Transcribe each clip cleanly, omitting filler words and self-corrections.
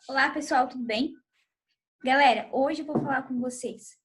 Olá, pessoal, tudo bem? Galera, hoje eu vou falar com vocês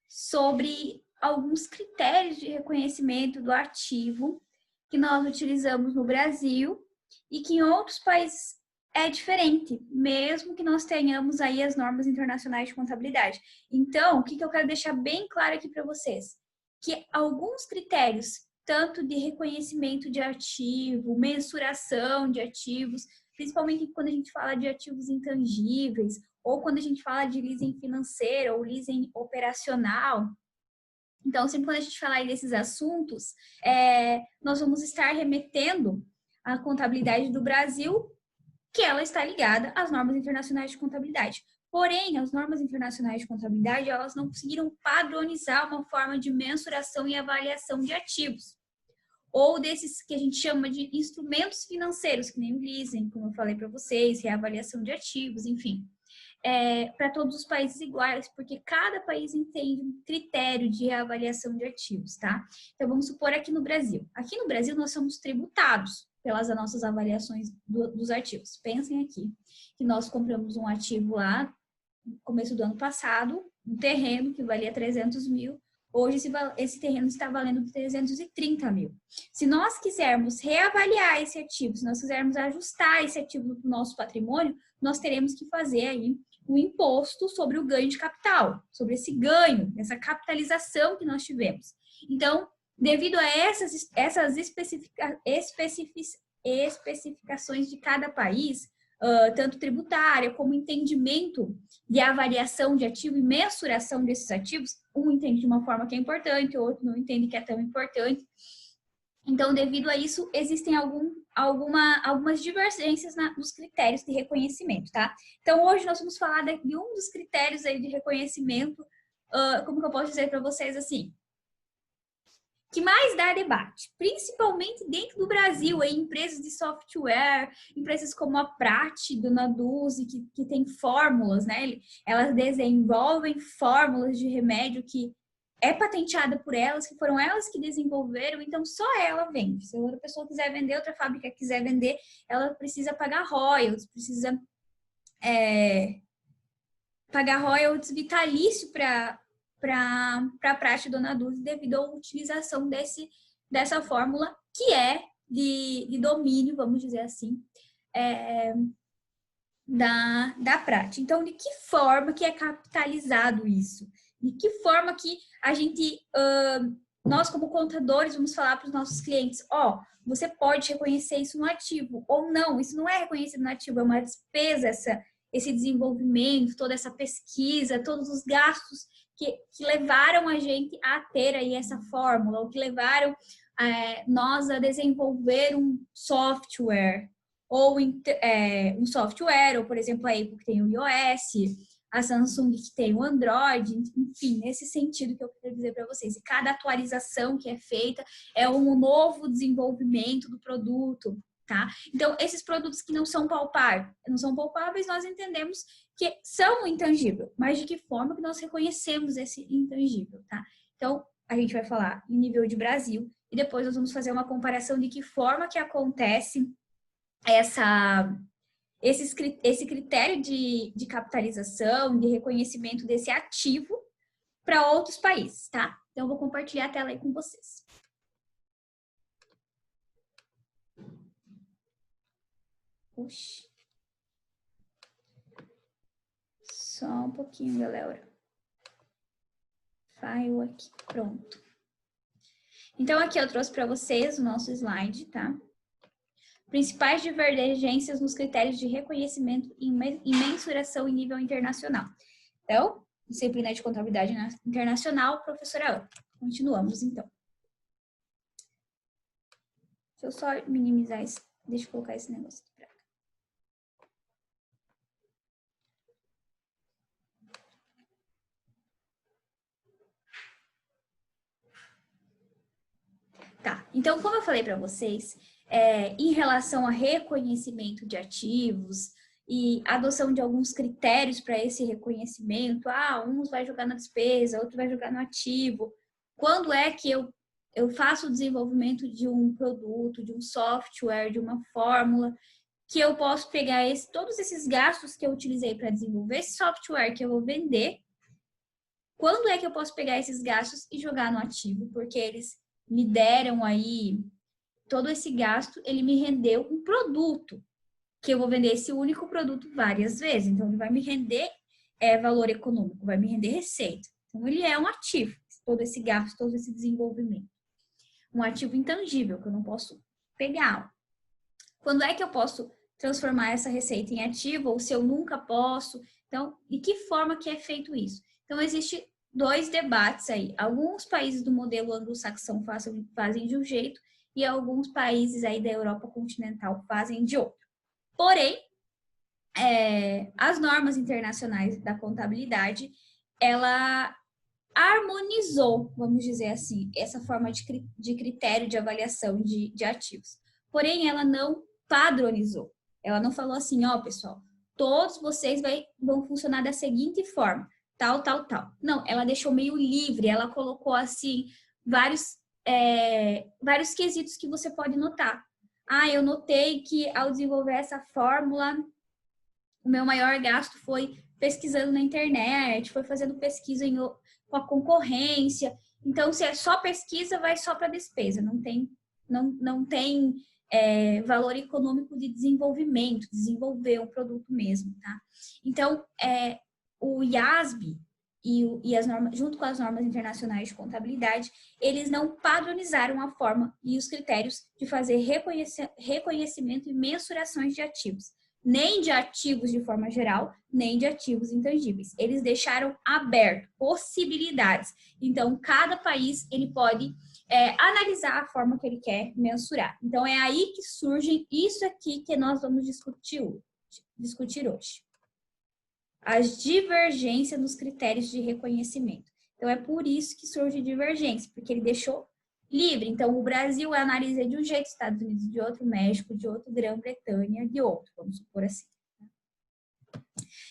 sobre alguns critérios de reconhecimento do ativo que nós utilizamos no Brasil e que em outros países é diferente, mesmo que nós tenhamos aí as normas internacionais de contabilidade. Então, o que eu quero deixar bem claro aqui para vocês? Que alguns critérios, tanto de reconhecimento de ativo, mensuração de ativos, principalmente quando a gente fala de ativos intangíveis, ou quando a gente fala de leasing financeiro ou leasing operacional. Então, sempre quando a gente falar desses assuntos, nós vamos estar remetendo à contabilidade do Brasil, que ela está ligada às normas internacionais de contabilidade. Porém, as normas internacionais de contabilidade, elas não conseguiram padronizar uma forma de mensuração e avaliação de ativos, ou desses que a gente chama de instrumentos financeiros, que nem o leasing, como eu falei para vocês, reavaliação de ativos, enfim. Para todos os países iguais, porque cada país entende um critério de reavaliação de ativos, tá? Então, vamos supor aqui no Brasil. Aqui no Brasil, nós somos tributados pelas nossas avaliações dos ativos. Pensem aqui, que nós compramos um ativo lá no começo do ano passado, um terreno que valia 300 mil, hoje esse terreno está valendo 330 mil. Se nós quisermos reavaliar esse ativo, se nós quisermos ajustar esse ativo para o nosso patrimônio, nós teremos que fazer aí o imposto sobre o ganho de capital, sobre esse ganho, essa capitalização que nós tivemos. Então, devido a essas especificações de cada país, tanto tributária como entendimento de avaliação de ativo e mensuração desses ativos, um entende de uma forma que é importante, o outro não entende que é tão importante. Então, devido a isso, existem algumas divergências nos critérios de reconhecimento, tá? Então, hoje nós vamos falar de um dos critérios aí de reconhecimento, como que eu posso dizer para vocês assim, que mais dá debate, principalmente dentro do Brasil, em empresas de software, empresas como a Prati, do Naduzi, que tem fórmulas, né? Elas desenvolvem fórmulas de remédio que é patenteada por elas, que foram elas que desenvolveram, então só ela vende. Se outra pessoa quiser vender, outra fábrica quiser vender, ela precisa pagar royalties, precisa pagar royalties vitalício para a Prati do Naduzi devido à utilização dessa fórmula que é de domínio, vamos dizer assim, da Prati. Então, de que forma que é capitalizado isso? De que forma que a gente, nós como contadores, vamos falar para os nossos clientes, você pode reconhecer isso no ativo, ou não, isso não é reconhecido no ativo, é uma despesa, esse desenvolvimento, toda essa pesquisa, todos os gastos que levaram a gente a ter aí essa fórmula, ou que levaram nós a desenvolver um software, ou um software, ou por exemplo a Apple que tem o iOS, a Samsung que tem o Android, enfim, nesse sentido que eu quero dizer para vocês. E cada atualização que é feita é um novo desenvolvimento do produto, tá? Então, esses produtos que não são palpáveis, nós entendemos que são intangíveis, mas de que forma que nós reconhecemos esse intangível, tá? Então, a gente vai falar em nível de Brasil e depois nós vamos fazer uma comparação de que forma que acontece esse critério de capitalização, de reconhecimento desse ativo para outros países, tá? Então, eu vou compartilhar a tela aí com vocês. Oxi. Só um pouquinho, galera. File aqui, pronto. Então, aqui eu trouxe para vocês o nosso slide, tá? Principais divergências nos critérios de reconhecimento e mensuração em nível internacional. Então, disciplina de contabilidade internacional, professora Ana. Continuamos, então. Deixa eu só minimizar isso. Deixa eu colocar esse negócio aqui pra cá. Tá, então, como eu falei para vocês, em relação a reconhecimento de ativos e adoção de alguns critérios para esse reconhecimento, uns vai jogar na despesa, outro vai jogar no ativo. Quando é que eu faço o desenvolvimento de um produto, de um software, de uma fórmula que eu posso pegar todos esses gastos que eu utilizei para desenvolver esse software que eu vou vender. Quando é que eu posso pegar esses gastos e jogar no ativo? Porque eles me deram aí todo esse gasto, ele me rendeu um produto, que eu vou vender esse único produto várias vezes. Então, ele vai me render valor econômico, vai me render receita. Então, ele é um ativo, todo esse gasto, todo esse desenvolvimento. Um ativo intangível, que eu não posso pegar. Quando é que eu posso transformar essa receita em ativo, ou se eu nunca posso? Então, de que forma que é feito isso? Então, existe 2 debates aí. Alguns países do modelo anglo-saxão fazem de um jeito e alguns países aí da Europa continental fazem de outro. Porém, as normas internacionais da contabilidade, ela harmonizou, vamos dizer assim, essa forma de critério de avaliação de ativos. Porém, ela não padronizou. Ela não falou assim, ó, pessoal, todos vocês vão funcionar da seguinte forma, tal, tal, tal. Não, ela deixou meio livre, ela colocou, assim, vários quesitos que você pode notar. Ah, eu notei que ao desenvolver essa fórmula, o meu maior gasto foi pesquisando na internet, foi fazendo pesquisa com a concorrência. Então, se é só pesquisa, vai só para despesa. Não tem valor econômico de desenvolvimento, desenvolver um produto mesmo, tá? Então, o IASB e as normas, junto com as normas internacionais de contabilidade, eles não padronizaram a forma e os critérios de fazer reconhecimento e mensurações de ativos, nem de ativos de forma geral, nem de ativos intangíveis. Eles deixaram aberto possibilidades. Então, cada país ele pode analisar a forma que ele quer mensurar. Então, é aí que surge isso aqui que nós vamos discutir hoje. As divergências nos critérios de reconhecimento. Então, é por isso que surge divergência, porque ele deixou livre. Então, o Brasil analisa de um jeito, Estados Unidos de outro, México de outro, Grã-Bretanha de outro, vamos supor assim.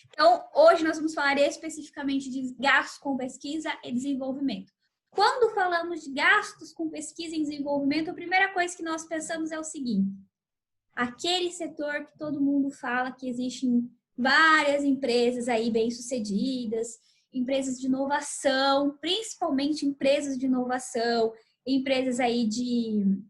Então, hoje nós vamos falar especificamente de gastos com pesquisa e desenvolvimento. Quando falamos de gastos com pesquisa e desenvolvimento, a primeira coisa que nós pensamos é o seguinte: aquele setor que todo mundo fala que existem várias empresas aí bem-sucedidas, empresas de inovação, principalmente empresas de inovação, empresas aí de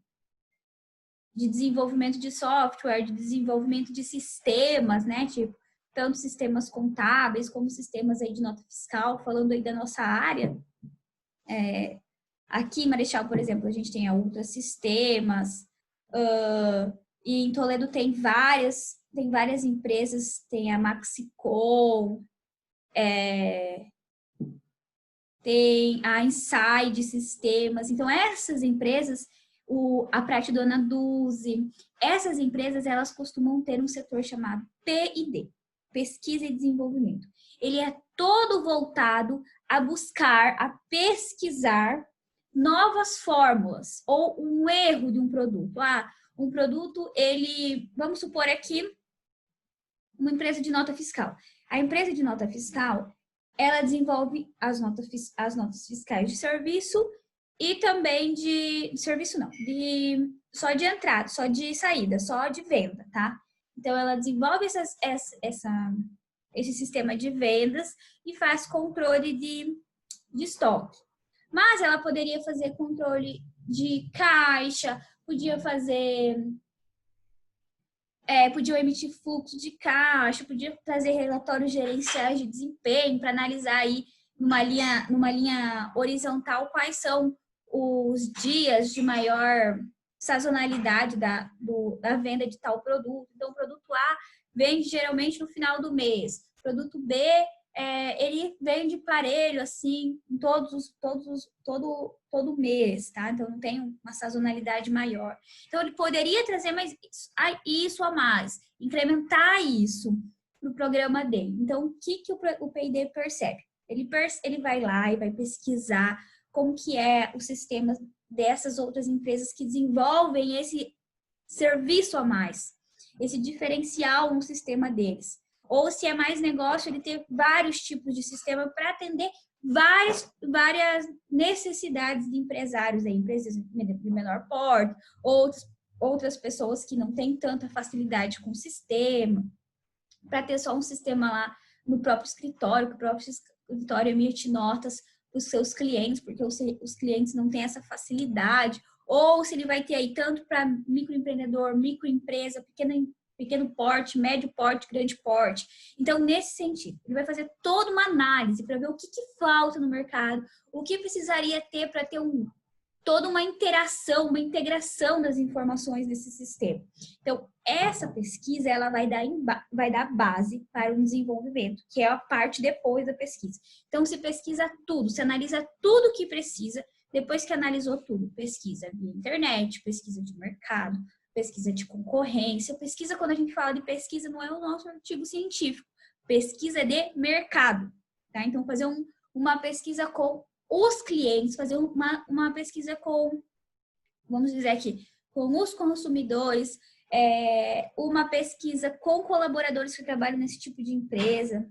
desenvolvimento de software, de desenvolvimento de sistemas, né? Tipo, tanto sistemas contábeis como sistemas aí de nota fiscal, falando aí da nossa área. Aqui em Marechal, por exemplo, a gente tem a Ultra Sistemas, e em Toledo tem várias empresas, tem a Maxicom, tem a Inside Sistemas. Então, essas empresas, a Prate Dona Duzi, essas empresas, elas costumam ter um setor chamado P&D, Pesquisa e Desenvolvimento. Ele é todo voltado a buscar, a pesquisar novas fórmulas ou um erro de um produto. Um produto, vamos supor aqui, uma empresa de nota fiscal. A empresa de nota fiscal, ela desenvolve as notas fiscais de serviço e também de serviço não, só de entrada, só de saída, só de venda, tá? Então, ela desenvolve esse sistema de vendas e faz controle de estoque. Mas ela poderia fazer controle de caixa, podia emitir fluxo de caixa, podia trazer relatórios gerenciais de desempenho para analisar aí numa linha horizontal quais são os dias de maior sazonalidade da venda de tal produto. Então, o produto A vende geralmente no final do mês. O produto B, ele vende parelho, assim, em todo mês, tá? Então, não tem uma sazonalidade maior. Então, ele poderia trazer isso a mais, incrementar isso no programa dele. Então, o que o P&D percebe? Ele vai lá e vai pesquisar como que é o sistema dessas outras empresas que desenvolvem esse serviço a mais, esse diferencial no sistema deles. Ou se é mais negócio, ele ter vários tipos de sistema para atender várias necessidades de empresários, empresas de menor porte, outros outras pessoas que não têm tanta facilidade com o sistema, para ter só um sistema lá no próprio escritório, que o próprio escritório emite notas para os seus clientes, porque os clientes não têm essa facilidade, ou se ele vai ter aí tanto para microempreendedor, microempresa, pequeno porte, médio porte, grande porte. Então, nesse sentido, ele vai fazer toda uma análise para ver o que falta no mercado, o que precisaria ter para ter toda uma interação, uma integração das informações desse sistema. Então, essa pesquisa, ela vai dar base para o desenvolvimento, que é a parte depois da pesquisa. Então, se pesquisa tudo, se analisa tudo o que precisa, depois que analisou tudo, pesquisa via internet, pesquisa de mercado, pesquisa de concorrência. Pesquisa, quando a gente fala de pesquisa, não é o nosso artigo científico. Pesquisa de mercado, tá? Então, fazer uma pesquisa com os clientes, fazer uma pesquisa com, vamos dizer aqui, com os consumidores, uma pesquisa com colaboradores que trabalham nesse tipo de empresa,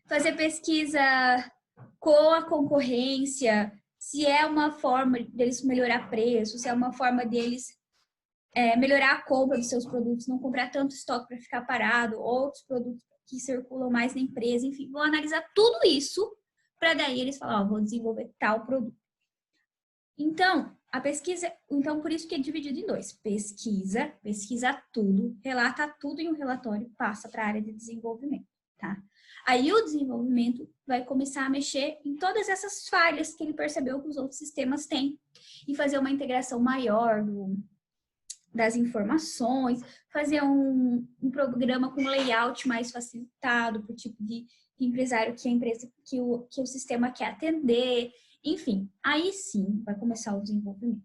fazer pesquisa com a concorrência, se é uma forma deles melhorar preço, se é uma forma deles melhorar a compra dos seus produtos, não comprar tanto estoque para ficar parado, outros produtos que circulam mais na empresa, enfim, vão analisar tudo isso para daí eles falar, vou desenvolver tal produto. Então, a pesquisa, por isso que é dividido em dois. Pesquisa tudo, relata tudo em um relatório, passa para a área de desenvolvimento, tá? Aí o desenvolvimento vai começar a mexer em todas essas falhas que ele percebeu que os outros sistemas têm e fazer uma integração maior das informações, fazer um programa com layout mais facilitado para o tipo de empresário que a empresa, que o sistema quer atender, enfim, aí sim vai começar o desenvolvimento,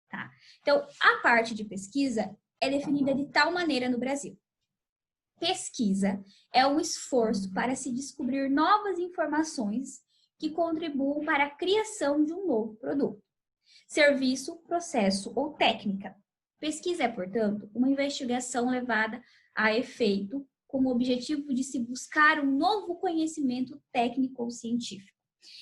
tá? Então, a parte de pesquisa é definida de tal maneira no Brasil. Pesquisa é um esforço para se descobrir novas informações que contribuam para a criação de um novo produto, serviço, processo ou técnica. Pesquisa é, portanto, uma investigação levada a efeito com o objetivo de se buscar um novo conhecimento técnico ou científico.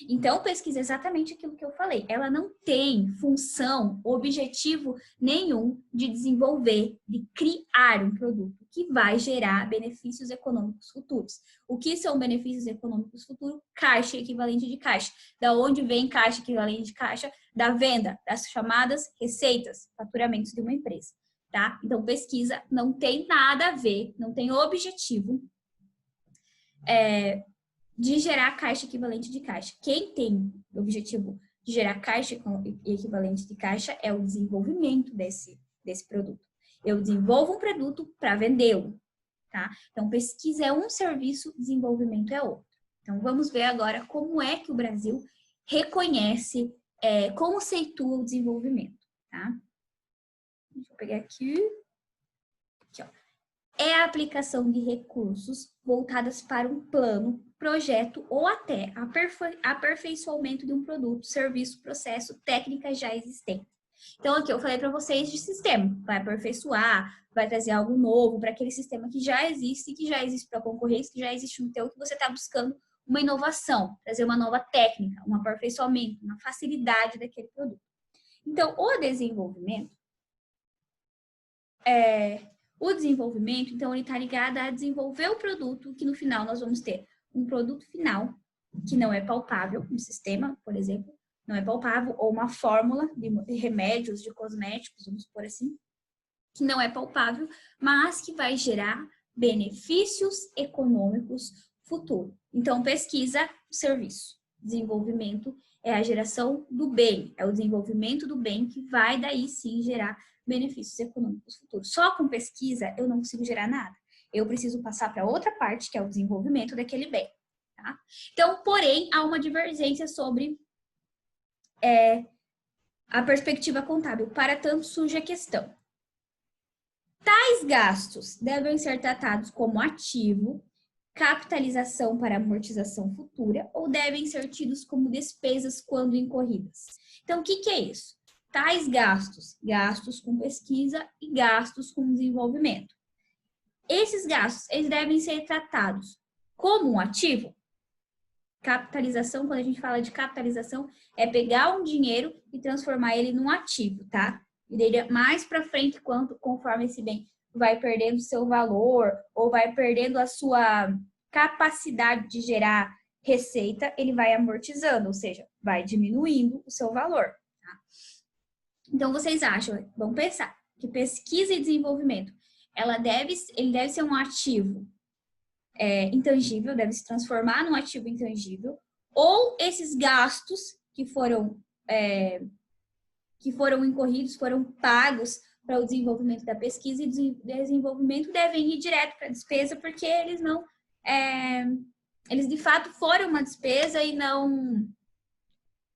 Então, pesquisa é exatamente aquilo que eu falei. Ela não tem função, objetivo nenhum de desenvolver, de criar um produto que vai gerar benefícios econômicos futuros. O que são benefícios econômicos futuros? Caixa equivalente de caixa. Da onde vem caixa equivalente de caixa? Da venda, das chamadas receitas, faturamentos de uma empresa, tá? Então, pesquisa não tem nada a ver, não tem objetivo de gerar caixa equivalente de caixa. Quem tem o objetivo de gerar caixa equivalente de caixa é o desenvolvimento desse produto. Eu desenvolvo um produto para vendê-lo, tá? Então, pesquisa é um serviço, desenvolvimento é outro. Então, vamos ver agora como é que o Brasil reconhece, conceitua o desenvolvimento, tá? Deixa eu pegar aqui. Aqui, ó. É a aplicação de recursos voltadas para um plano, projeto ou até aperfeiçoamento de um produto, serviço, processo, técnica já existente. Então, aqui eu falei para vocês de sistema, vai aperfeiçoar, vai trazer algo novo para aquele sistema que já existe para a concorrência, que já existe no teu, que você está buscando uma inovação, trazer uma nova técnica, um aperfeiçoamento, uma facilidade daquele produto. Então, o desenvolvimento, então, ele está ligado a desenvolver o produto, que no final nós vamos ter um produto final, que não é palpável, um sistema, por exemplo, não é palpável, ou uma fórmula de remédios, de cosméticos, vamos por assim, que não é palpável, mas que vai gerar benefícios econômicos futuros. Então, pesquisa, serviço. Desenvolvimento é a geração do bem, é o desenvolvimento do bem que vai daí sim gerar benefícios econômicos futuros. Só com pesquisa eu não consigo gerar nada. Eu preciso passar para outra parte, que é o desenvolvimento daquele bem. Tá? Então, porém, há uma divergência sobre a perspectiva contábil. Para tanto, surge a questão. Tais gastos devem ser tratados como ativo, capitalização para amortização futura, ou devem ser tidos como despesas quando incorridas? Então, o que é isso? Tais gastos, gastos com pesquisa e gastos com desenvolvimento. Esses gastos, eles devem ser tratados como um ativo? Capitalização, quando a gente fala de capitalização, é pegar um dinheiro e transformar ele num ativo, tá? E daí, mais para frente, conforme esse bem vai perdendo seu valor ou vai perdendo a sua capacidade de gerar receita, ele vai amortizando, ou seja, vai diminuindo o seu valor. Tá? Então, vocês acham, vamos pensar, que pesquisa e desenvolvimento, ele deve ser um ativo intangível, deve se transformar num ativo intangível, ou esses gastos que foram incorridos, foram pagos para o desenvolvimento da pesquisa e desenvolvimento devem ir direto para a despesa, porque eles não, eles de fato foram uma despesa e não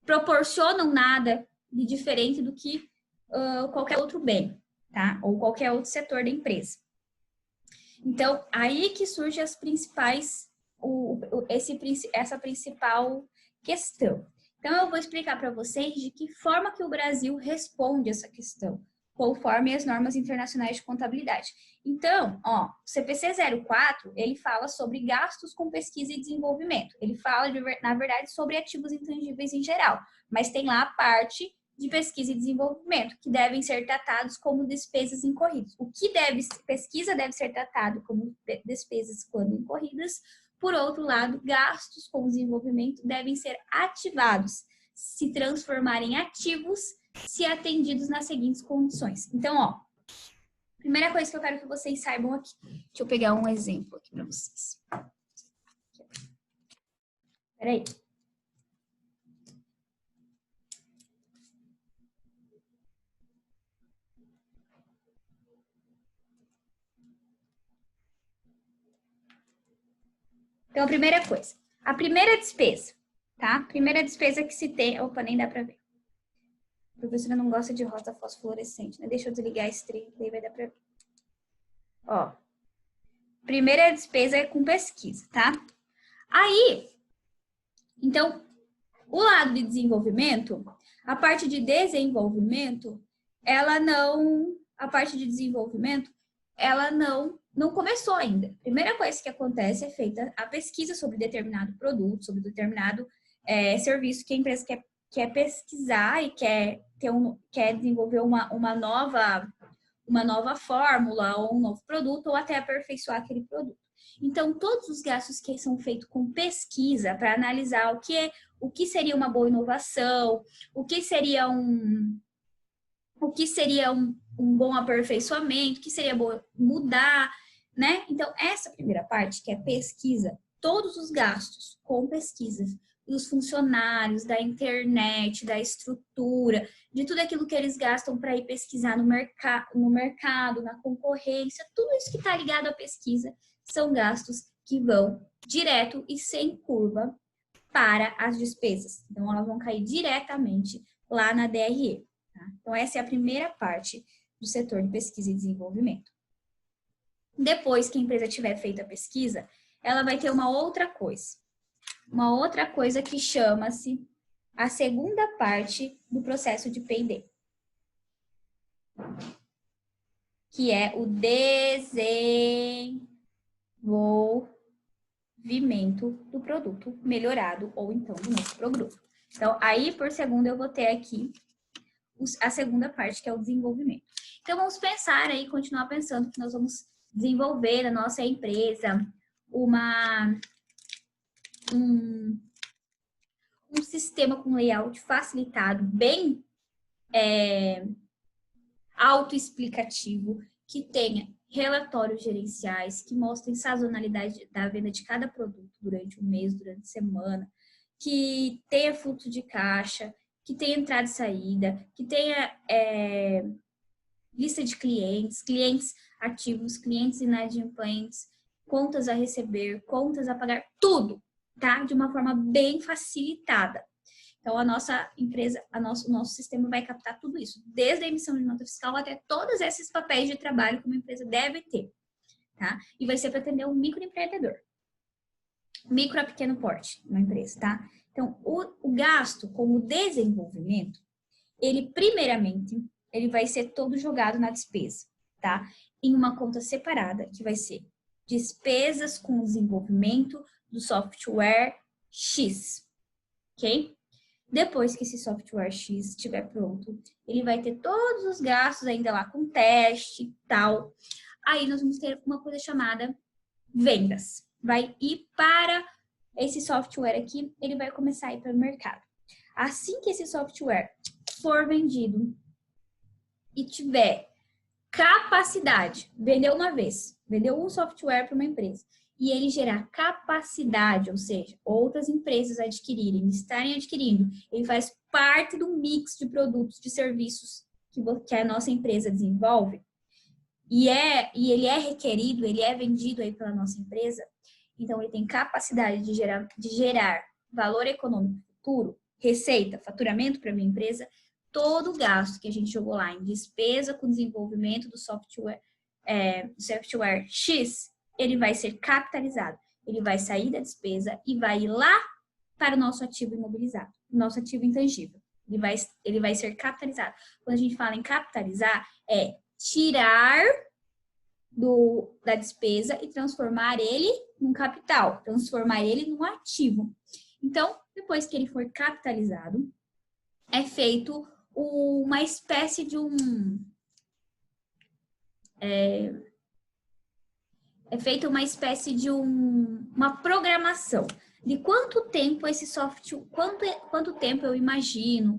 proporcionam nada de diferente do que qualquer outro bem, tá? Ou qualquer outro setor da empresa. Então, aí que surge as principais, essa principal questão. Então, eu vou explicar para vocês de que forma que o Brasil responde essa questão, conforme as normas internacionais de contabilidade. Então, ó, o CPC 04, ele fala sobre gastos com pesquisa e desenvolvimento. Ele fala, na verdade, sobre ativos intangíveis em geral, mas tem lá a parte de pesquisa e desenvolvimento, que devem ser tratados como despesas incorridas. Pesquisa deve ser tratado como despesas quando incorridas. Por outro lado, gastos com desenvolvimento devem ser ativados, se transformarem em ativos, se atendidos nas seguintes condições. Então, ó, primeira coisa que eu quero que vocês saibam aqui. Deixa eu pegar um exemplo aqui para vocês. Peraí. Então, a primeira coisa. A primeira despesa, tá? Primeira despesa que se tem... Opa, nem dá para ver. A professora não gosta de rosa fosforescente, né? Deixa eu desligar esse trem, daí vai dar para ver. Ó. Primeira despesa é com pesquisa, tá? Aí, então, o lado de desenvolvimento, a parte de desenvolvimento, a parte de desenvolvimento, ela não começou ainda. Primeira coisa que acontece é feita a pesquisa sobre determinado produto, sobre determinado serviço que a empresa quer pesquisar e quer desenvolver uma nova fórmula ou um novo produto ou até aperfeiçoar aquele produto. Então, todos os gastos que são feitos com pesquisa para analisar o que seria uma boa inovação, o que seria um bom aperfeiçoamento, o que seria bom mudar, né? Então, essa primeira parte, que é pesquisa, todos os gastos com pesquisas dos funcionários, da internet, da estrutura, de tudo aquilo que eles gastam para ir pesquisar no mercado, na concorrência, tudo isso que está ligado à pesquisa são gastos que vão direto e sem curva para as despesas. Então, elas vão cair diretamente lá na DRE. Tá? Então, essa é a primeira parte do setor de pesquisa e desenvolvimento. Depois que a empresa tiver feito a pesquisa, ela vai ter uma outra coisa. Uma outra coisa que chama-se a segunda parte do processo de P&D, que é o desenvolvimento do produto melhorado ou então do novo produto. Então, aí por segundo eu vou ter aqui a segunda parte, que é o desenvolvimento. Então, vamos pensar aí, continuar pensando que nós vamos desenvolver na nossa empresa um sistema com layout facilitado, bem autoexplicativo, que tenha relatórios gerenciais, que mostrem sazonalidade da venda de cada produto durante o mês, durante a semana, que tenha fluxo de caixa, que tenha entrada e saída, que tenha lista de clientes, clientes ativos, clientes inadimplentes, contas a receber, contas a pagar, tudo, tá? De uma forma bem facilitada. Então, a nossa empresa, o nosso sistema vai captar tudo isso, desde a emissão de nota fiscal até todos esses papéis de trabalho que uma empresa deve ter, tá? E vai ser para atender um microempreendedor. Micro a pequeno porte, uma empresa, tá? Então, o gasto com o desenvolvimento, ele primeiramente, ele vai ser todo jogado na despesa, tá? Em uma conta separada, que vai ser despesas com desenvolvimento do software X, ok? Depois que esse software X estiver pronto, ele vai ter todos os gastos ainda lá com teste e tal. Aí nós vamos ter uma coisa chamada vendas. Vai ir para esse software aqui, ele vai começar a ir para o mercado. Assim que esse software for vendido e tiver capacidade, vendeu uma vez, vendeu um software para uma empresa, e ele gerar capacidade, ou seja, outras empresas adquirirem, estarem adquirindo, ele faz parte do mix de produtos, de serviços que a nossa empresa desenvolve, e ele é requerido, ele é vendido aí pela nossa empresa, então ele tem capacidade de gerar valor econômico futuro, receita, faturamento para a minha empresa, todo o gasto que a gente jogou lá em despesa com desenvolvimento do software X, ele vai ser capitalizado. Ele vai sair da despesa e vai ir lá para o nosso ativo imobilizado, nosso ativo intangível. Ele vai ser capitalizado. Quando a gente fala em capitalizar, é tirar da despesa e transformar ele num capital, transformar ele num ativo. Então, depois que ele for capitalizado, é feito uma espécie de uma programação de quanto tempo esse software, quanto tempo eu imagino,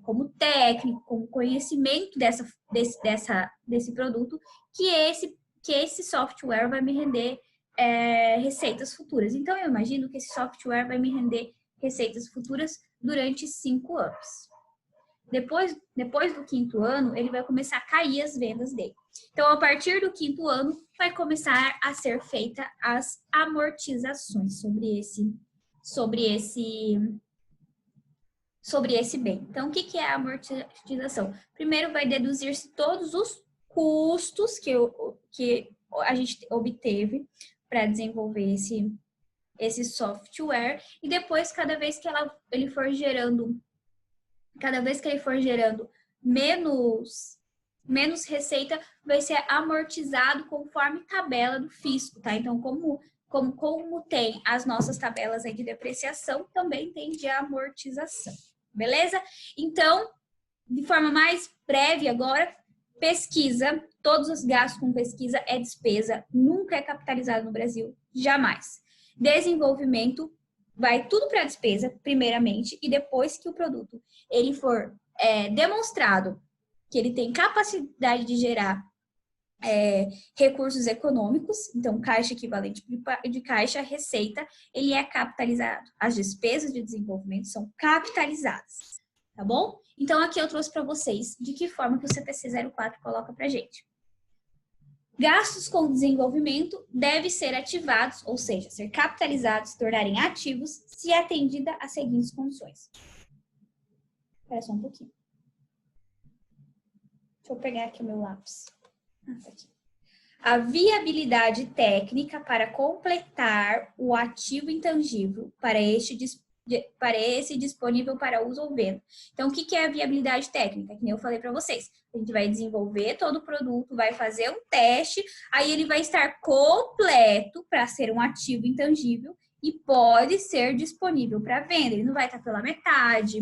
como técnico, como conhecimento desse produto, que esse software vai me render receitas futuras. Então, eu imagino que esse software vai me render receitas futuras durante 5 anos. Depois do 5º ano, ele vai começar a cair as vendas dele. Então, a partir do 5º ano, vai começar a ser feita as amortizações sobre esse bem. Então, o que é a amortização? Primeiro, vai deduzir-se todos os custos que a gente obteve para desenvolver esse software. E depois, cada vez que ele for gerando menos receita, vai ser amortizado conforme tabela do fisco, tá? Então, como tem as nossas tabelas aí de depreciação, também tem de amortização, beleza? Então, de forma mais breve agora, pesquisa, todos os gastos com pesquisa é despesa, nunca é capitalizado no Brasil, jamais. Desenvolvimento, vai tudo para a despesa, primeiramente, e depois que o produto ele for demonstrado que ele tem capacidade de gerar recursos econômicos, então caixa equivalente de caixa, receita, ele é capitalizado. As despesas de desenvolvimento são capitalizadas, tá bom? Então aqui eu trouxe para vocês de que forma que o CPC 04 coloca para gente. Gastos com desenvolvimento devem ser ativados, ou seja, ser capitalizados, se tornarem ativos, se atendida às seguintes condições. Espera só um pouquinho. Deixa eu pegar aqui o meu lápis. Tá aqui. A viabilidade técnica para completar o ativo intangível para esse disponível para uso ou venda. Então, o que é a viabilidade técnica? Que nem eu falei para vocês. A gente vai desenvolver todo o produto, vai fazer um teste, aí ele vai estar completo para ser um ativo intangível e pode ser disponível para venda. Ele não vai estar pela metade,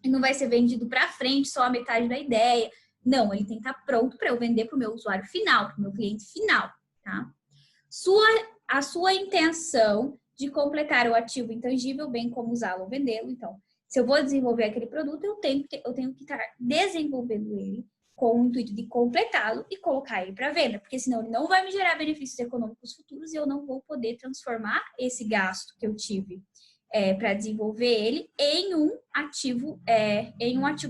ele não vai ser vendido para frente, só a metade da ideia. Não, ele tem que estar pronto para eu vender para o meu usuário final, para o meu cliente final, tá? A sua intenção de completar o ativo intangível, bem como usá-lo ou vendê-lo. Então, se eu vou desenvolver aquele produto, eu tenho que estar desenvolvendo ele com o intuito de completá-lo e colocar ele para venda, porque senão ele não vai me gerar benefícios econômicos futuros e eu não vou poder transformar esse gasto que eu tive para desenvolver ele em um ativo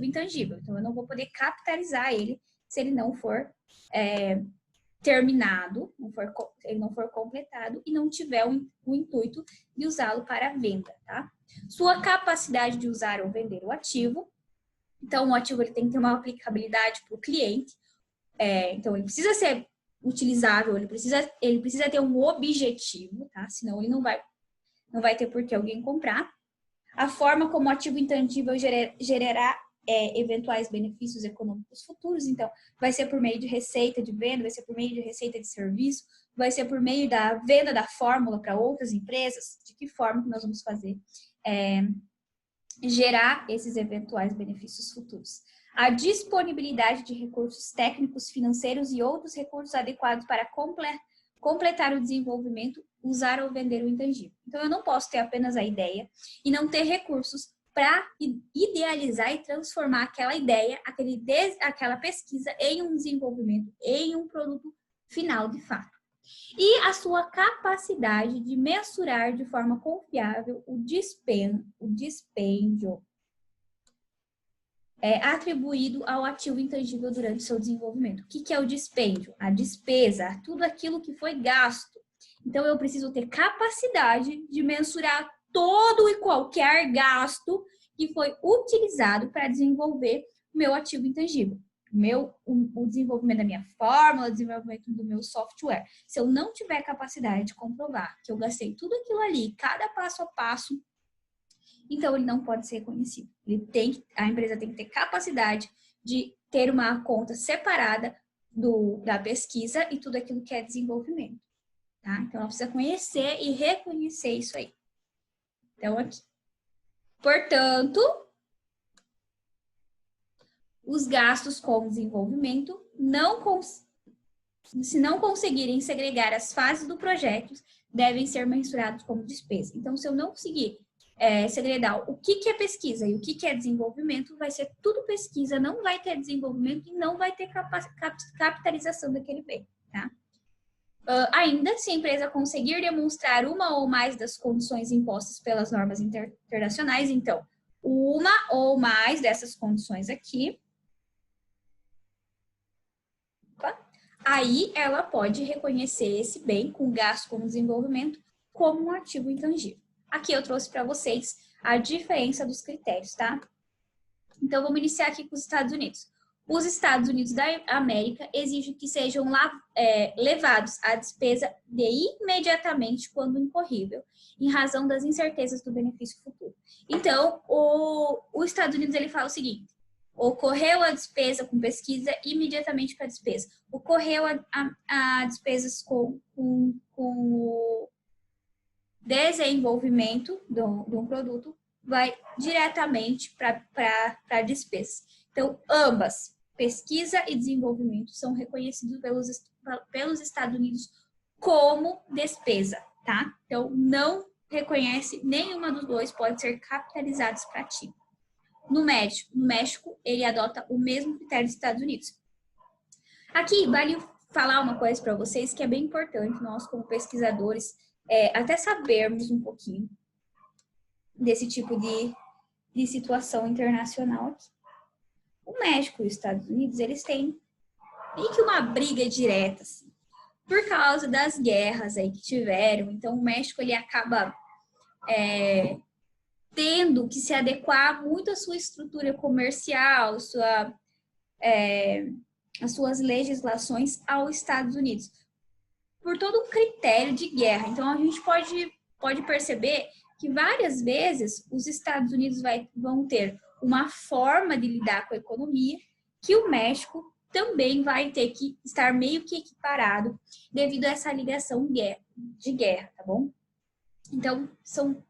intangível. Então, eu não vou poder capitalizar ele se ele não for terminado, ele não for completado e não tiver o intuito de usá-lo para venda, tá? Sua capacidade de usar ou vender o ativo. Então, o ativo ele tem que ter uma aplicabilidade para o cliente. Então, ele precisa ser utilizável, ele precisa ter um objetivo, tá? Senão ele não vai ter por que alguém comprar. A forma como o ativo intangível gerará eventuais benefícios econômicos futuros. Então, vai ser por meio de receita de venda, vai ser por meio de receita de serviço, vai ser por meio da venda da fórmula para outras empresas. De que forma que nós vamos fazer gerar esses eventuais benefícios futuros. A disponibilidade de recursos técnicos, financeiros e outros recursos adequados para completar o desenvolvimento, usar ou vender o intangível. Então, eu não posso ter apenas a ideia e não ter recursos para idealizar e transformar aquela ideia, aquela pesquisa em um desenvolvimento, em um produto final de fato. E a sua capacidade de mensurar de forma confiável o dispêndio atribuído ao ativo intangível durante seu desenvolvimento. O que é o dispêndio? A despesa, tudo aquilo que foi gasto. Então, eu preciso ter capacidade de mensurar todo e qualquer gasto que foi utilizado para desenvolver o meu ativo intangível. O desenvolvimento da minha fórmula, o desenvolvimento do meu software. Se eu não tiver capacidade de comprovar que eu gastei tudo aquilo ali, cada passo a passo, então ele não pode ser reconhecido. A empresa tem que ter capacidade de ter uma conta separada da pesquisa e tudo aquilo que é desenvolvimento. Tá? Então, ela precisa conhecer e reconhecer isso aí. Então, aqui. Portanto, os gastos com desenvolvimento, se não conseguirem segregar as fases do projeto, devem ser mensurados como despesa. Então, se eu não conseguir segredar o que é pesquisa e o que é desenvolvimento, vai ser tudo pesquisa, não vai ter desenvolvimento e não vai ter capitalização daquele bem, tá? Ainda, se a empresa conseguir demonstrar uma ou mais das condições impostas pelas normas internacionais, então, uma ou mais dessas condições aqui, aí ela pode reconhecer esse bem com gasto com desenvolvimento como um ativo intangível. Aqui eu trouxe para vocês a diferença dos critérios, tá? Então, vamos iniciar aqui com os Estados Unidos. Os Estados Unidos da América exigem que sejam levados à despesa imediatamente quando incorrível, em razão das incertezas do benefício futuro. Então, os Estados Unidos ele fala o seguinte: ocorreu a despesa com pesquisa imediatamente para a despesa. Ocorreu a despesas com o desenvolvimento de um produto, vai diretamente para a despesa. Então, ambas, pesquisa e desenvolvimento, são reconhecidos pelos Estados Unidos como despesa, tá? Então, não reconhece nenhuma dos dois, pode ser capitalizados para ti. No México, ele adota o mesmo critério dos Estados Unidos. Aqui, vale falar uma coisa para vocês que é bem importante, nós como pesquisadores, até sabermos um pouquinho desse tipo de situação internacional aqui. O México e os Estados Unidos, eles têm meio que uma briga direta, assim, por causa das guerras aí que tiveram. Então, o México, ele acaba tendo que se adequar muito à sua estrutura comercial, as suas legislações aos Estados Unidos, por todo um critério de guerra. Então, a gente pode perceber que várias vezes os Estados Unidos vão ter uma forma de lidar com a economia que o México também vai ter que estar meio que equiparado devido a essa ligação de guerra, tá bom? Então, são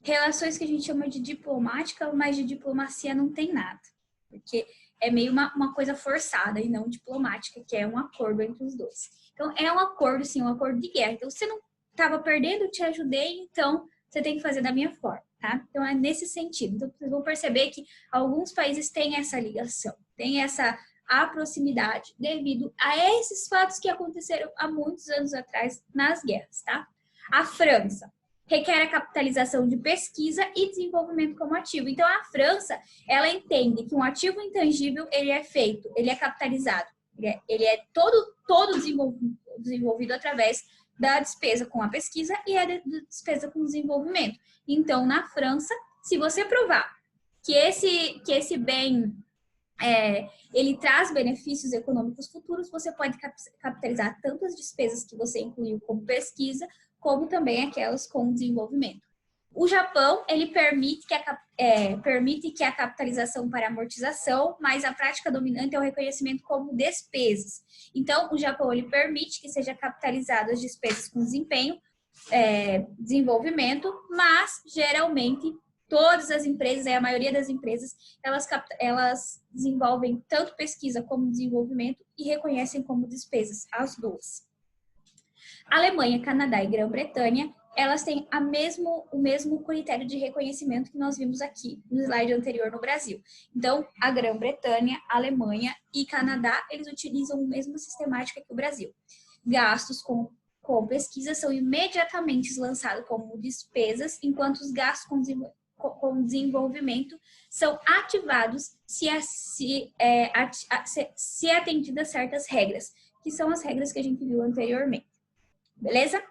relações que a gente chama de diplomática, mas de diplomacia não tem nada, porque é meio uma coisa forçada e não diplomática, que é um acordo entre os dois. Então, é um acordo, sim, um acordo de guerra. Então, você não estava perdendo, eu te ajudei, então você tem que fazer da minha forma, tá? Então, é nesse sentido. Então, vocês vão perceber que alguns países têm essa ligação, têm essa proximidade devido a esses fatos que aconteceram há muitos anos atrás nas guerras, tá? A França requer a capitalização de pesquisa e desenvolvimento como ativo. Então, a França, ela entende que um ativo intangível, ele é capitalizado, ele é todo desenvolvido através da despesa com a pesquisa e a despesa com o desenvolvimento. Então, na França, se você provar que esse bem ele traz benefícios econômicos futuros, você pode capitalizar tanto as despesas que você incluiu como pesquisa, como também aquelas com desenvolvimento. O Japão, ele permite que a capitalização para amortização, mas a prática dominante é o reconhecimento como despesas. Então, o Japão, ele permite que seja capitalizado as despesas com desempenho, desenvolvimento, mas, geralmente, todas as empresas, a maioria das empresas, elas desenvolvem tanto pesquisa como desenvolvimento e reconhecem como despesas, as duas. Alemanha, Canadá e Grã-Bretanha, elas têm o mesmo critério de reconhecimento que nós vimos aqui no slide anterior no Brasil. Então, a Grã-Bretanha, Alemanha e Canadá, eles utilizam a mesma sistemática que o Brasil. Gastos com pesquisa são imediatamente lançados como despesas, enquanto os gastos com desenvolvimento são ativados se atendidas certas regras, que são as regras que a gente viu anteriormente. Beleza?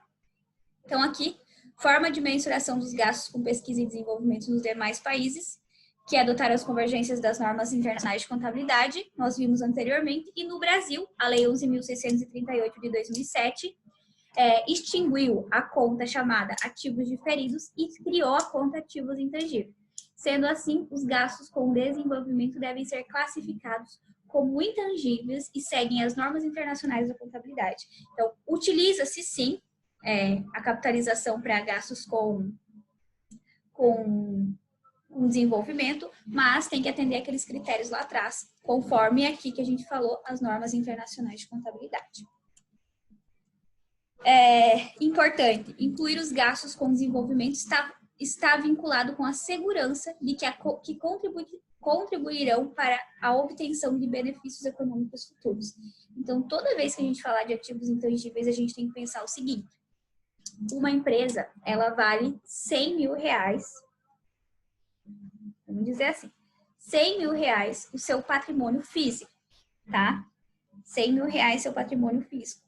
Então, aqui, forma de mensuração dos gastos com pesquisa e desenvolvimento nos demais países, que é adotar as convergências das normas internacionais de contabilidade, nós vimos anteriormente, e no Brasil, a Lei 11.638 de 2007, extinguiu a conta chamada ativos diferidos e criou a conta ativos intangíveis. Sendo assim, os gastos com desenvolvimento devem ser classificados como intangíveis e seguem as normas internacionais da contabilidade. Então, utiliza-se sim a capitalização para gastos com desenvolvimento, mas tem que atender aqueles critérios lá atrás, conforme aqui que a gente falou, as normas internacionais de contabilidade. Importante, incluir os gastos com desenvolvimento está vinculado com a segurança de que contribuirão para a obtenção de benefícios econômicos futuros. Então, toda vez que a gente falar de ativos intangíveis, a gente tem que pensar o seguinte: uma empresa, ela vale 100 mil reais, vamos dizer assim, 100 mil reais o seu patrimônio físico, tá? 100 mil reais seu patrimônio físico.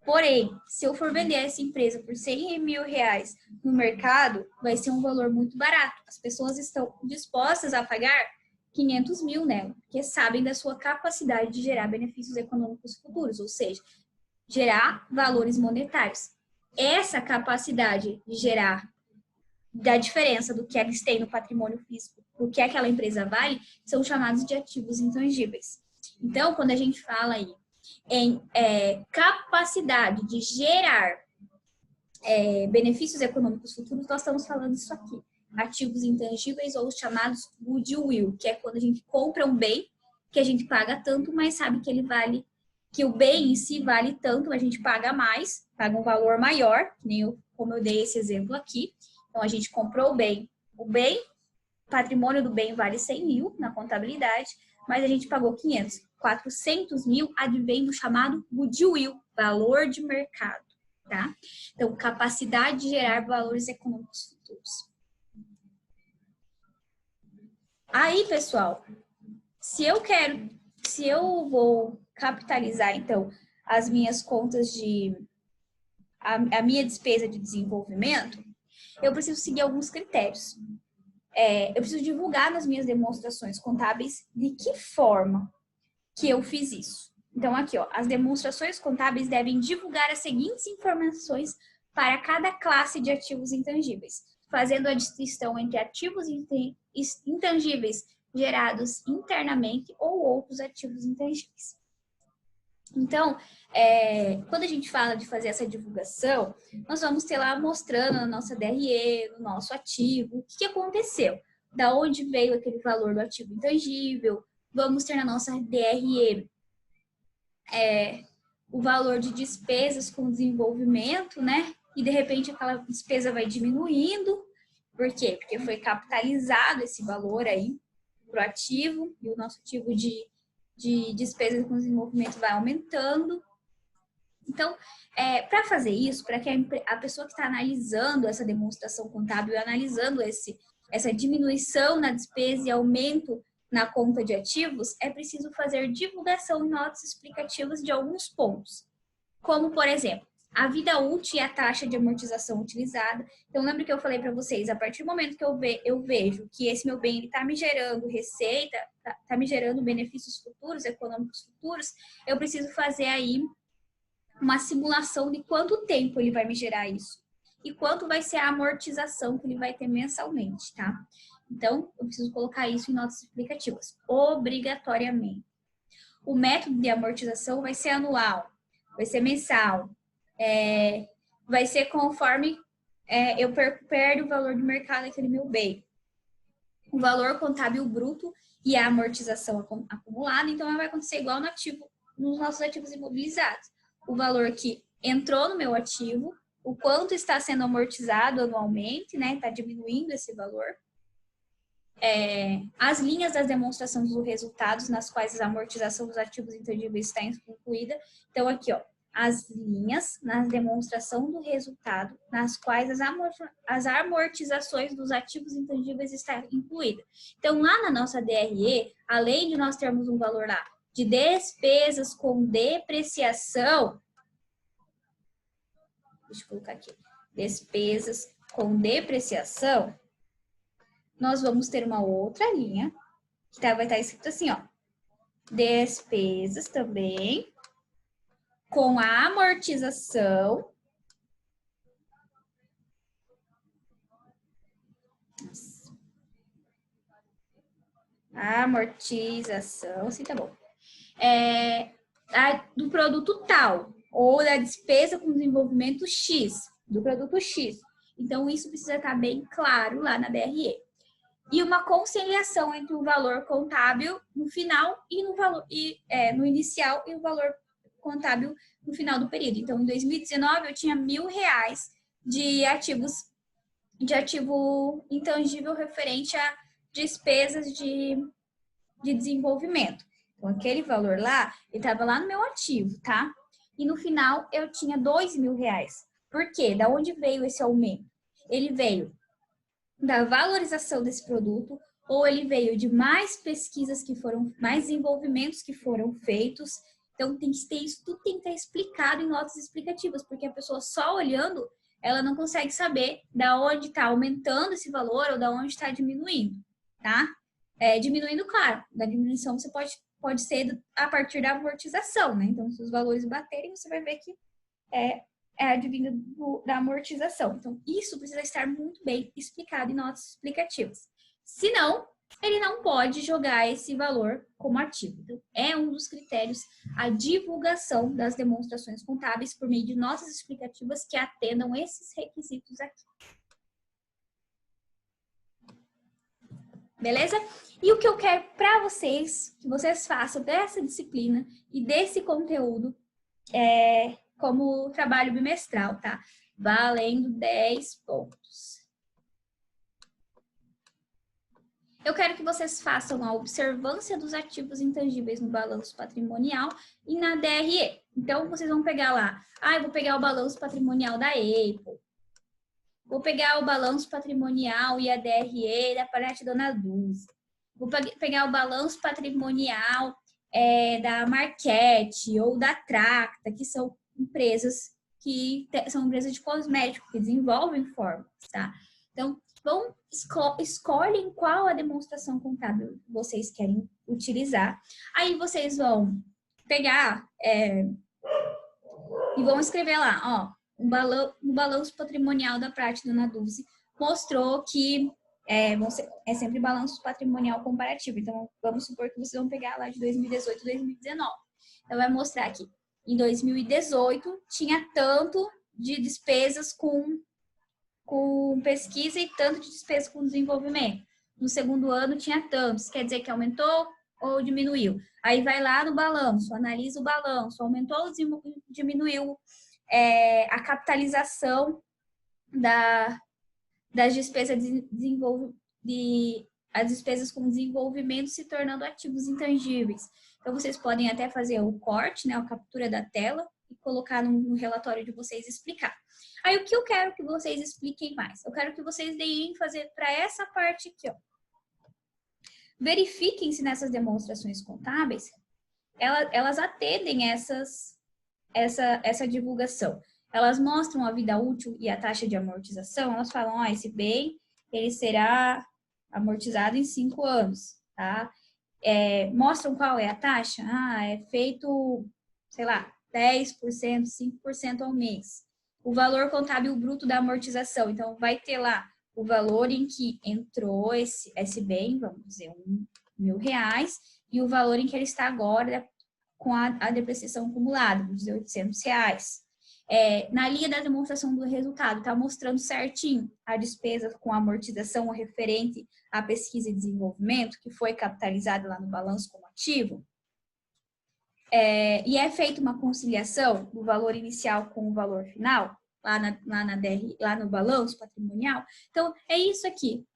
Porém, se eu for vender essa empresa por 100 mil reais no mercado, vai ser um valor muito barato. As pessoas estão dispostas a pagar 500 mil nela, porque sabem da sua capacidade de gerar benefícios econômicos futuros, ou seja, gerar valores monetários. Essa capacidade de gerar da diferença do que eles têm no patrimônio físico, o que aquela empresa vale, são chamados de ativos intangíveis. Então, quando a gente fala aí em capacidade de gerar benefícios econômicos futuros, nós estamos falando isso aqui. Ativos intangíveis ou os chamados goodwill, que é quando a gente compra um bem que a gente paga tanto, mas sabe que ele vale, que o bem em si vale tanto, a gente paga mais, paga um valor maior, como eu dei esse exemplo aqui. Então, a gente comprou o bem, o patrimônio do bem vale 100 mil na contabilidade, mas a gente pagou 500. 400 mil advém do chamado goodwill, valor de mercado, tá? Então, capacidade de gerar valores econômicos futuros. Aí, pessoal, se eu vou capitalizar, então, as minhas contas a minha despesa de desenvolvimento, eu preciso seguir alguns critérios. Eu preciso divulgar nas minhas demonstrações contábeis de que forma que eu fiz isso. Então, aqui, ó, as demonstrações contábeis devem divulgar as seguintes informações para cada classe de ativos intangíveis, fazendo a distinção entre ativos intangíveis gerados internamente ou outros ativos intangíveis. Então, quando a gente fala de fazer essa divulgação, nós vamos ter lá mostrando na nossa DRE, no nosso ativo, o que aconteceu, da onde veio aquele valor do ativo intangível. Vamos ter na nossa DRE o valor de despesas com desenvolvimento, né? E de repente aquela despesa vai diminuindo. Por quê? Porque foi capitalizado esse valor aí para o ativo, e o nosso ativo de despesas com desenvolvimento vai aumentando. Então, para fazer isso, para que a pessoa que está analisando essa demonstração contábil, analisando essa diminuição na despesa e aumento na conta de ativos, é preciso fazer divulgação em notas explicativas de alguns pontos, como, por exemplo, a vida útil e a taxa de amortização utilizada. Então, lembra que eu falei para vocês, a partir do momento que eu vejo que esse meu bem está me gerando receita, está me gerando benefícios futuros, econômicos futuros, eu preciso fazer aí uma simulação de quanto tempo ele vai me gerar isso e quanto vai ser a amortização que ele vai ter mensalmente, tá? Então, eu preciso colocar isso em notas explicativas, obrigatoriamente. O método de amortização vai ser anual, vai ser mensal, vai ser conforme eu perco o valor de mercado daquele meu bem. o valor contábil bruto e a amortização acumulada. Então, vai acontecer igual no ativo, nos nossos ativos imobilizados. O valor que entrou no meu ativo, o quanto está sendo amortizado anualmente, né? Está diminuindo esse valor. As linhas das demonstrações dos resultados, nas quais a amortização dos ativos intangíveis está incluída. Então, aqui, ó, as linhas na demonstração do resultado, nas quais as amortizações dos ativos intangíveis está incluída. Então, lá na nossa DRE, além de nós termos um valor lá de despesas com depreciação, deixa eu colocar aqui, despesas com depreciação, nós vamos ter uma outra linha, que vai estar escrito assim, ó, despesas também, com a amortização, sim, tá bom, do produto tal, ou da despesa com desenvolvimento X, do produto X. Então, isso precisa estar bem claro lá na DRE. E uma conciliação entre o valor contábil no final e no inicial e o valor contábil no final do período. Então, em 2019, eu tinha R$1.000 de ativo intangível referente a despesas de desenvolvimento. Então, aquele valor lá, ele estava lá no meu ativo, tá? E no final, eu tinha R$2.000. Por quê? Da onde veio esse aumento? Ele veio da valorização desse produto, ou ele veio de mais pesquisas mais desenvolvimentos que foram feitos. Então, tem que ter isso, tudo tem que estar explicado em notas explicativas, porque a pessoa só olhando, ela não consegue saber da onde está aumentando esse valor ou da onde está diminuindo, tá? Diminuindo, claro, da diminuição você pode ser a partir da amortização, né? Então, se os valores baterem, você vai ver que é advindo da amortização. Então, isso precisa estar muito bem explicado em notas explicativas. Senão, ele não pode jogar esse valor como ativo. Então, é um dos critérios a divulgação das demonstrações contábeis por meio de notas explicativas que atendam esses requisitos aqui. Beleza? E o que eu quero para vocês, que vocês façam dessa disciplina e desse conteúdo como trabalho bimestral, tá? Valendo 10 pontos. Eu quero que vocês façam a observância dos ativos intangíveis no balanço patrimonial e na DRE. Então, vocês vão pegar lá, eu vou pegar o balanço patrimonial da Apple, vou pegar o balanço patrimonial e a DRE da Parate Dona Dulce, vou pegar o balanço patrimonial da Marquette ou da Tracta, que são empresas são empresas de cosméticos que desenvolvem fórmulas, tá? Então, escolhem qual a demonstração contábil vocês querem utilizar. Aí vocês vão pegar e vão escrever lá, ó, o balanço patrimonial da Prate Dona Dulce mostrou que é sempre balanço patrimonial comparativo. Então, vamos supor que vocês vão pegar lá de 2018 e 2019. Então, vai mostrar que em 2018 tinha tanto de despesas com pesquisa e tanto de despesas com desenvolvimento. No segundo ano tinha tantos, quer dizer que aumentou ou diminuiu. Aí vai lá no balanço, analisa o balanço, aumentou ou diminuiu a capitalização das despesas as despesas com desenvolvimento se tornando ativos intangíveis. Então, vocês podem até fazer o corte, né, a captura da tela e colocar no relatório de vocês e explicar. Aí, o que eu quero que vocês expliquem mais? Eu quero que vocês deem ênfase para essa parte aqui, ó. Verifiquem se nessas demonstrações contábeis, elas atendem essa divulgação. Elas mostram a vida útil e a taxa de amortização, elas falam, esse bem, ele será amortizado em 5 anos, tá? Mostram qual é a taxa? É feito, sei lá, 10%, 5% ao mês. O valor contábil bruto da amortização, então vai ter lá o valor em que entrou esse bem, vamos dizer, R$1.000, e o valor em que ele está agora com a depreciação acumulada, vamos dizer, R$800. Na linha da demonstração do resultado, está mostrando certinho a despesa com amortização referente à pesquisa e desenvolvimento, que foi capitalizada lá no balanço como ativo. E é feita uma conciliação do valor inicial com o valor final, lá no balanço patrimonial. Então, é isso aqui.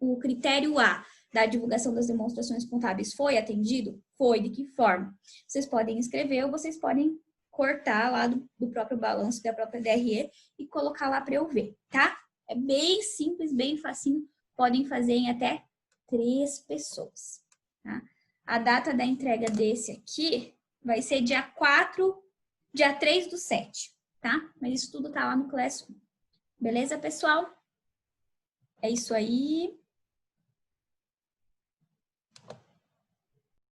O critério A da divulgação das demonstrações contábeis foi atendido? Foi. De que forma? Vocês podem escrever ou vocês podem cortar lá do próprio balanço, da própria DRE e colocar lá para eu ver, tá? É bem simples, bem facinho. Podem fazer em até 3 pessoas, tá? A data da entrega desse aqui vai ser dia 3/7, tá? Mas isso tudo tá lá no Classroom. Beleza, pessoal? É isso aí.